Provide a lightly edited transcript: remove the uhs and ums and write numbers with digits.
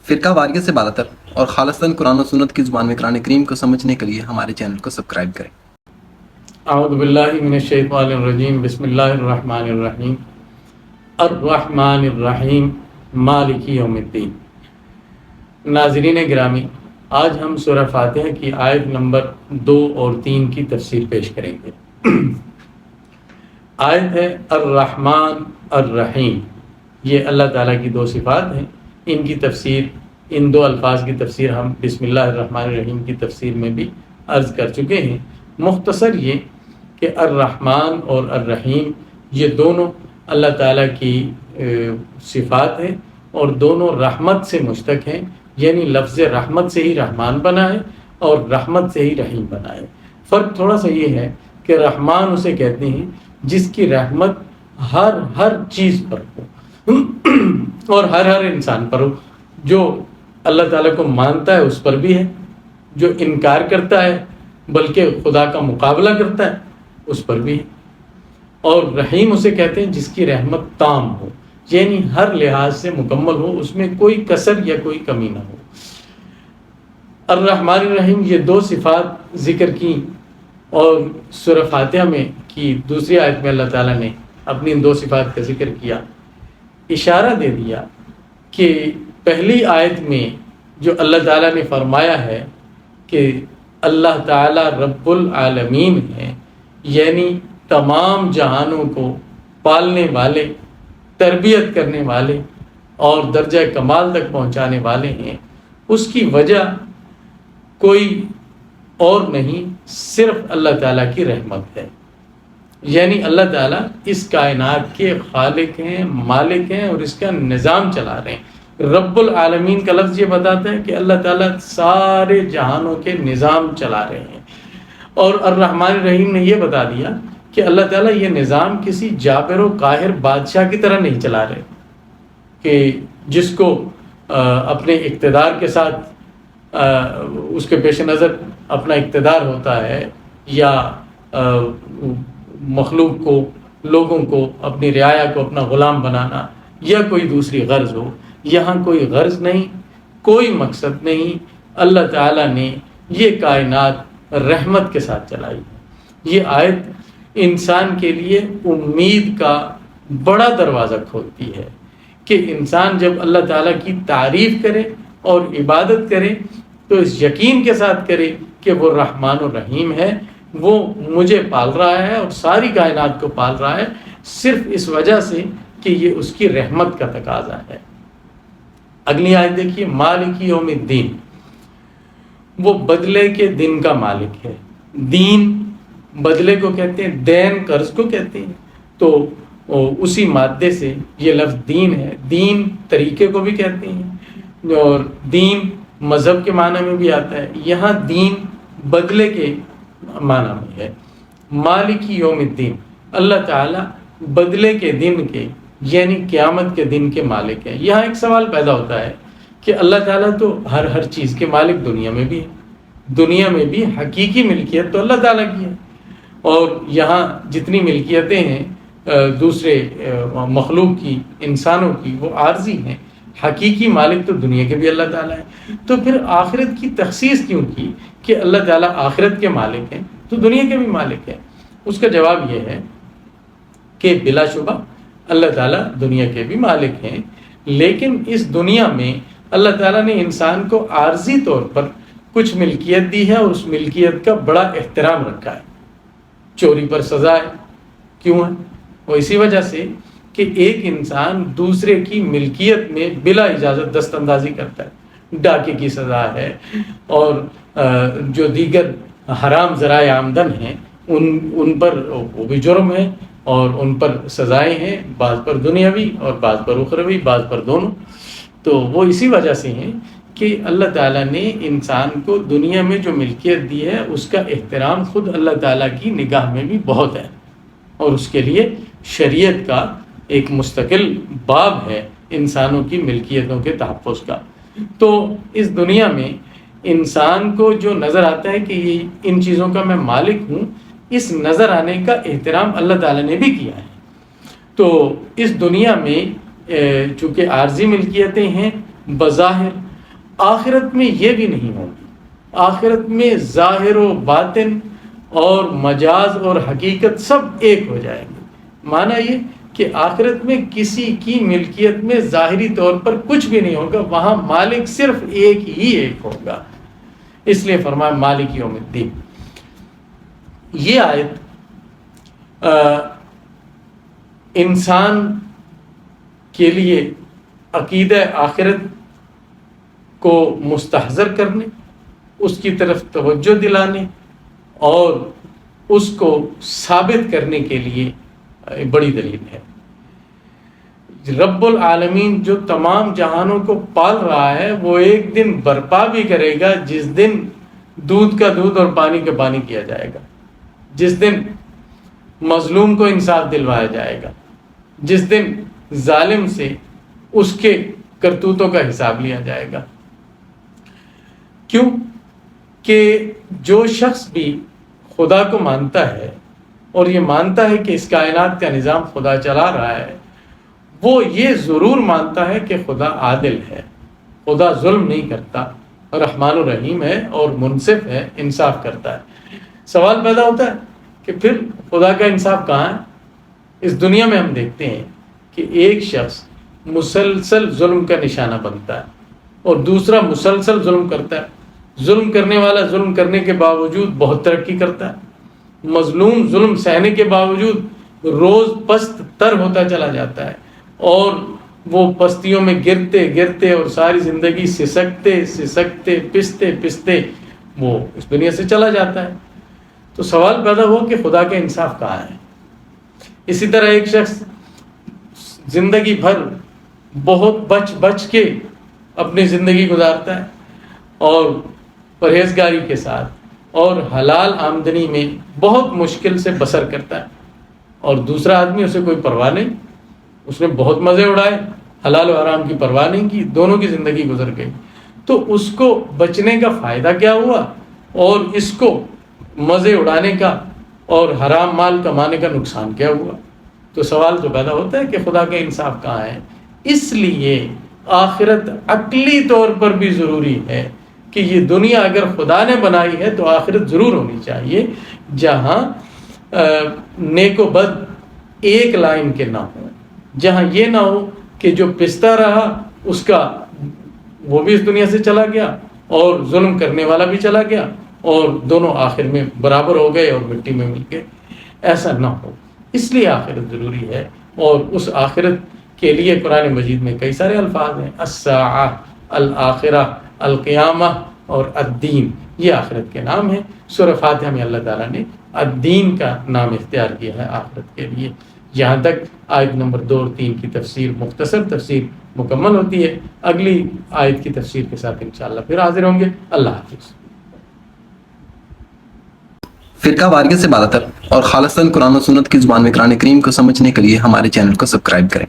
فرقہ واریت سے بالاتر اور خالصتاً قرآن و سنت کی زبان میں قرآن کریم کو سمجھنے کے لیے ہمارے چینل کو سبسکرائب کریں۔ اعوذ باللہ من الشیطان الرجیم، بسم اللہ الرحمن الرحیم، الرحمن الرحیم مالک یوم الدین۔ ناظرین گرامی، آج ہم سورہ فاتحہ کی آیت نمبر 2 اور 3 کی تفسیر پیش کریں گے۔ آیت ہے الرحمن الرحیم، یہ اللہ تعالیٰ کی 2 صفات ہیں۔ ان کی تفسیر، ان 2 الفاظ کی تفسیر ہم بسم اللہ الرحمن الرحیم کی تفسیر میں بھی عرض کر چکے ہیں۔ مختصر یہ کہ الرحمن اور الرحیم یہ دونوں اللہ تعالیٰ کی صفات ہیں اور دونوں رحمت سے مشتق ہیں، یعنی لفظ رحمت سے ہی رحمان بنا ہے اور رحمت سے ہی رحیم بنا ہے۔ فرق تھوڑا سا یہ ہے کہ رحمان اسے کہتے ہیں جس کی رحمت ہر چیز پر ہو اور ہر انسان پر ہو، جو اللہ تعالیٰ کو مانتا ہے اس پر بھی ہے، جو انکار کرتا ہے بلکہ خدا کا مقابلہ کرتا ہے اس پر بھی ہے۔ اور رحیم اسے کہتے ہیں جس کی رحمت تام ہو، یعنی ہر لحاظ سے مکمل ہو، اس میں کوئی کسر یا کوئی کمی نہ ہو۔ الرحمن الرحیم یہ 2 صفات ذکر کی، اور سورہ فاتحہ میں کی دوسری آیت میں اللہ تعالیٰ نے اپنی ان 2 صفات کا ذکر کیا، اشارہ دے دیا کہ پہلی آیت میں جو اللہ تعالیٰ نے فرمایا ہے کہ اللہ تعالیٰ رب العالمین ہے، یعنی تمام جہانوں کو پالنے والے، تربیت کرنے والے اور درجہ کمال تک پہنچانے والے ہیں، اس کی وجہ کوئی اور نہیں، صرف اللہ تعالیٰ کی رحمت ہے۔ یعنی اللہ تعالیٰ اس کائنات کے خالق ہیں، مالک ہیں اور اس کا نظام چلا رہے ہیں۔ رب العالمین کا لفظ یہ بتاتا ہے کہ اللہ تعالیٰ سارے جہانوں کے نظام چلا رہے ہیں، اور الرحمن الرحیم نے یہ بتا دیا کہ اللہ تعالیٰ یہ نظام کسی جابر و قاہر بادشاہ کی طرح نہیں چلا رہے کہ جس کو اپنے اقتدار کے ساتھ اس کے پیش نظر اپنا اقتدار ہوتا ہے، یا مخلوق کو، لوگوں کو، اپنی رعایا کو اپنا غلام بنانا، یا کوئی دوسری غرض ہو۔ یہاں کوئی غرض نہیں، کوئی مقصد نہیں، اللہ تعالیٰ نے یہ کائنات رحمت کے ساتھ چلائی۔ یہ آیت انسان کے لیے امید کا بڑا دروازہ کھولتی ہے کہ انسان جب اللہ تعالیٰ کی تعریف کرے اور عبادت کرے تو اس یقین کے ساتھ کرے کہ وہ رحمان الرحیم ہے، وہ مجھے پال رہا ہے اور ساری کائنات کو پال رہا ہے صرف اس وجہ سے کہ یہ اس کی رحمت کا تقاضا ہے۔ اگلی آیت دیکھیے، مالک یوم الدین، وہ بدلے کے دن کا مالک ہے۔ دین بدلے کو کہتے ہیں، دین قرض کو کہتے ہیں، تو اسی مادے سے یہ لفظ دین ہے۔ دین طریقے کو بھی کہتے ہیں، اور دین مذہب کے معنی میں بھی آتا ہے۔ یہاں دین بدلے کے معنی میں ہے۔ مالک یوم الدین، اللہ تعالیٰ بدلے کے دن کے، یعنی قیامت کے دن کے مالک ہیں۔ یہاں ایک سوال پیدا ہوتا ہے کہ اللہ تعالیٰ تو ہر چیز کے مالک دنیا میں بھی ہے، دنیا میں بھی حقیقی ملکیت تو اللہ تعالیٰ کی ہے، اور یہاں جتنی ملکیتیں ہیں دوسرے مخلوق کی، انسانوں کی، وہ عارضی ہیں۔ حقیقی مالک تو دنیا کے بھی اللہ تعالیٰ ہیں۔ تو پھر آخرت کی تخصیص کیوں کی کہ اللہ تعالیٰ آخرت کے مالک ہیں تو دنیا کے بھی مالک ہیں؟ اس کا جواب یہ ہے کہ بلا شبہ اللہ تعالیٰ دنیا کے بھی مالک ہیں، لیکن اس دنیا میں اللہ تعالیٰ نے انسان کو عارضی طور پر کچھ ملکیت دی ہے، اور اس ملکیت کا بڑا احترام رکھا ہے۔ چوری پر سزا ہے، کیوں ہے؟ وہ اسی وجہ سے کہ ایک انسان دوسرے کی ملکیت میں بلا اجازت دست اندازی کرتا ہے، ڈاکے کی سزا ہے، اور جو دیگر حرام ذرائع آمدن ہیں ان پر وہ بھی جرم ہے، اور ان پر سزائیں ہیں، بعض پر دنیاوی اور بعض پر اخروی، بعض پر دونوں۔ تو وہ اسی وجہ سے ہیں کہ اللہ تعالیٰ نے انسان کو دنیا میں جو ملکیت دی ہے اس کا احترام خود اللہ تعالیٰ کی نگاہ میں بھی بہت ہے، اور اس کے لیے شریعت کا ایک مستقل باب ہے انسانوں کی ملکیتوں کے تحفظ کا۔ تو اس دنیا میں انسان کو جو نظر آتا ہے کہ یہ ان چیزوں کا میں مالک ہوں، اس نظر آنے کا احترام اللہ تعالیٰ نے بھی کیا ہے۔ تو اس دنیا میں چونکہ عارضی ملکیتیں ہیں، بظاہر آخرت میں یہ بھی نہیں ہوگی. آخرت میں ظاہر و باطن اور مجاز اور حقیقت سب ایک ہو جائیں گے. معنی یہ کہ آخرت میں کسی کی ملکیت میں ظاہری طور پر کچھ بھی نہیں ہوگا، وہاں مالک صرف ایک ہی ایک ہوگا. اس لیے فرمایا مالک یوم الدین. یہ آیت انسان کے لیے عقیدہ آخرت کو مستحضر کرنے، اس کی طرف توجہ دلانے اور اس کو ثابت کرنے کے لیے بڑی دلیل ہے. رب العالمین جو تمام جہانوں کو پال رہا ہے وہ ایک دن برپا بھی کرے گا جس دن دودھ کا دودھ اور پانی کا پانی کیا جائے گا، جس دن مظلوم کو انصاف دلوایا جائے گا، جس دن ظالم سے اس کے کرتوتوں کا حساب لیا جائے گا. کیوں کہ جو شخص بھی خدا کو مانتا ہے اور یہ مانتا ہے کہ اس کائنات کا نظام خدا چلا رہا ہے، وہ یہ ضرور مانتا ہے کہ خدا عادل ہے، خدا ظلم نہیں کرتا، رحمان الرحیم ہے اور منصف ہے، انصاف کرتا ہے. سوال پیدا ہوتا ہے کہ پھر خدا کا انصاف کہاں ہے؟ اس دنیا میں ہم دیکھتے ہیں کہ ایک شخص مسلسل ظلم کا نشانہ بنتا ہے اور دوسرا مسلسل ظلم کرتا ہے. ظلم کرنے والا ظلم کرنے کے باوجود بہت ترقی کرتا ہے، مظلوم ظلم سہنے کے باوجود روز پست تر ہوتا چلا جاتا ہے اور وہ پستیوں میں گرتے گرتے اور ساری زندگی سسکتے پستے وہ اس دنیا سے چلا جاتا ہے. تو سوال پیدا ہوا کہ خدا کا انصاف کہاں ہے؟ اسی طرح ایک شخص زندگی بھر بہت بچ کے اپنی زندگی گزارتا ہے اور پرہیزگاری کے ساتھ اور حلال آمدنی میں بہت مشکل سے بسر کرتا ہے، اور دوسرا آدمی اسے کوئی پرواہ نہیں، اس نے بہت مزے اڑائے، حلال و حرام کی پرواہ نہیں کی، دونوں کی زندگی گزر گئی. تو اس کو بچنے کا فائدہ کیا ہوا اور اس کو مزے اڑانے کا اور حرام مال کمانے کا نقصان کیا ہوا؟ تو سوال تو پیدا ہوتا ہے کہ خدا کا انصاف کہاں ہے. اس لیے آخرت عقلی طور پر بھی ضروری ہے کہ یہ دنیا اگر خدا نے بنائی ہے تو آخرت ضرور ہونی چاہیے جہاں نیک و بد ایک لائن کے نہ ہوں، جہاں یہ نہ ہو کہ جو پستا رہا اس کا وہ بھی اس دنیا سے چلا گیا اور ظلم کرنے والا بھی چلا گیا اور دونوں آخر میں برابر ہو گئے اور مٹی میں مل گئے. ایسا نہ ہو، اس لیے آخرت ضروری ہے. اور اس آخرت کے لیے قرآن مجید میں کئی سارے الفاظ ہیں، الساعہ، الآخرہ، القیامہ اور الدین، یہ آخرت کے نام ہیں. سورہ فاتحہ میں اللہ تعالیٰ نے الدین کا نام اختیار کیا ہے آخرت کے لیے. یہاں تک آیت نمبر 2 اور 3 کی تفسیر، مختصر تفسیر مکمل ہوتی ہے. اگلی آیت کی تفسیر کے ساتھ انشاءاللہ پھر حاضر ہوں گے. اللہ حافظ. فرقہ واریت سے بالاتر اور خالصتاً قرآن و سنت کی زبان میں قرآن کریم کو سمجھنے کے لیے ہمارے چینل کو سبسکرائب کریں.